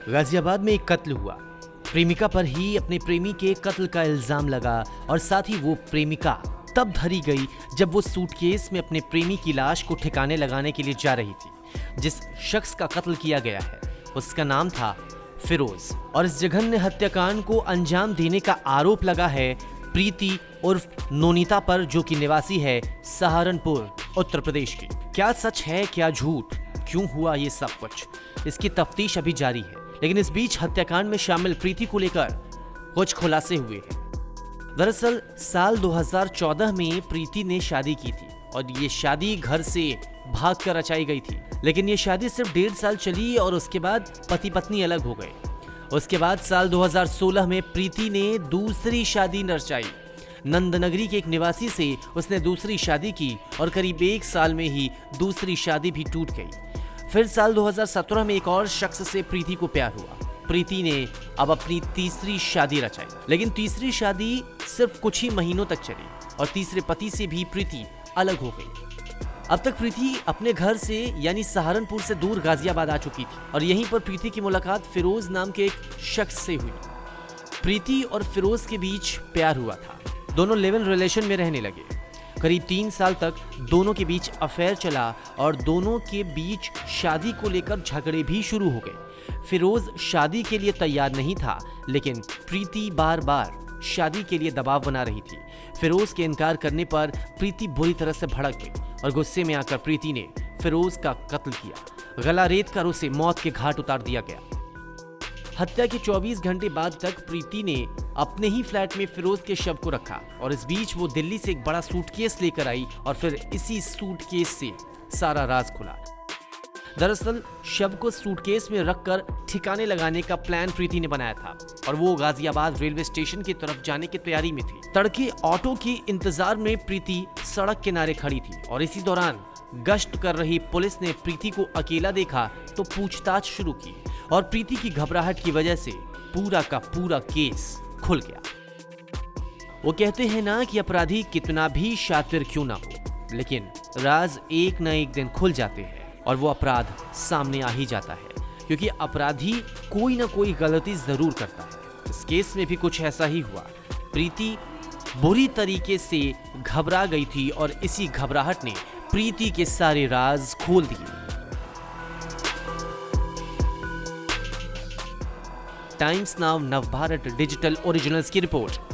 गाजियाबाद में एक कत्ल हुआ। प्रेमिका पर ही अपने प्रेमी के कत्ल का इल्जाम लगा और साथ ही वो प्रेमिका तब धरी गई जब वो सूटकेस में अपने प्रेमी की लाश को ठिकाने लगाने के लिए जा रही थी। जिस शख्स का कत्ल किया गया है उसका नाम था फिरोज और इस जघन्य हत्याकांड को अंजाम देने का आरोप लगा है प्रीति उर्फ नोनीता पर, जो कि निवासी है सहारनपुर उत्तर प्रदेश की। क्या सच है क्या झूठ, क्यों हुआ ये सब कुछ, इसकी तफ्तीश अभी जारी है। लेकिन इस बीच हत्याकांड में शामिल प्रीति को लेकर कुछ खुलासे हुए हैं। दरअसल साल 2014 में प्रीति ने शादी की थी और ये शादी घर से भागकर रचाई गई थी। लेकिन ये शादी सिर्फ 1.5 साल चली और उसके बाद पति पत्नी अलग हो गए। उसके बाद साल 2016 में प्रीति ने दूसरी शादी रचाई। नंदनगरी के एक निवासी से उसने दूसरी शादी की और करीब 1 साल में ही दूसरी शादी भी टूट गई। फिर साल 2017 में एक और शख्स से प्रीति को प्यार हुआ। प्रीति ने अब अपनी तीसरी शादी रचाई, लेकिन तीसरी शादी सिर्फ कुछ ही महीनों तक चली और तीसरे पति से भी प्रीति अलग हो गई। अब तक प्रीति अपने घर से यानी सहारनपुर से दूर गाजियाबाद आ चुकी थी और यहीं पर प्रीति की मुलाकात फिरोज नाम के एक शख्स से हुई। प्रीति और फिरोज के बीच प्यार हुआ था। दोनों लिव इन रिलेशन में रहने लगे। करीब 3 साल तक दोनों के बीच अफेयर चला और दोनों के बीच शादी को लेकर झगड़े भी शुरू हो गए। फिरोज शादी के लिए तैयार नहीं था, लेकिन प्रीति बार बार शादी के लिए दबाव बना रही थी। फिरोज के इनकार करने पर प्रीति बुरी तरह से भड़क गई और गुस्से में आकर प्रीति ने फिरोज का कत्ल किया। गला रेत कर उसे मौत के घाट उतार दिया गया। हत्या के 24 घंटे बाद तक प्रीति ने अपने ही फ्लैट में फिरोज के शव को रखा और इस बीच वो दिल्ली से एक बड़ा सूटकेस लेकर आई और फिर इसी सूटकेस से सारा राज खुला। दरअसल शव को सूटकेस में रखकर ठिकाने लगाने का प्लान प्रीति ने बनाया था और वो गाजियाबाद रेलवे स्टेशन की तरफ जाने की तैयारी में थी। तड़के ऑटो के इंतजार में प्रीति सड़क किनारे खड़ी थी और इसी दौरान गश्त कर रही पुलिस ने प्रीति को अकेला देखा तो पूछताछ शुरू की और प्रीति की घबराहट की वजह से पूरा का पूरा केस खुल गया। वो कहते हैं ना कि अपराधी कितना भी शातिर क्यों ना हो, लेकिन राज एक न एक दिन खुल जाते हैं और वो अपराध सामने आ ही जाता है, क्योंकि अपराधी कोई ना कोई गलती जरूर करता है। इस केस में भी कुछ ऐसा ही हुआ। प्रीति बुरी तरीके से घबरा गई थी और इसी घबराहट ने प्रीति के सारे राज खोल दिए। Times now Navbharat digital originals की रिपोर्ट।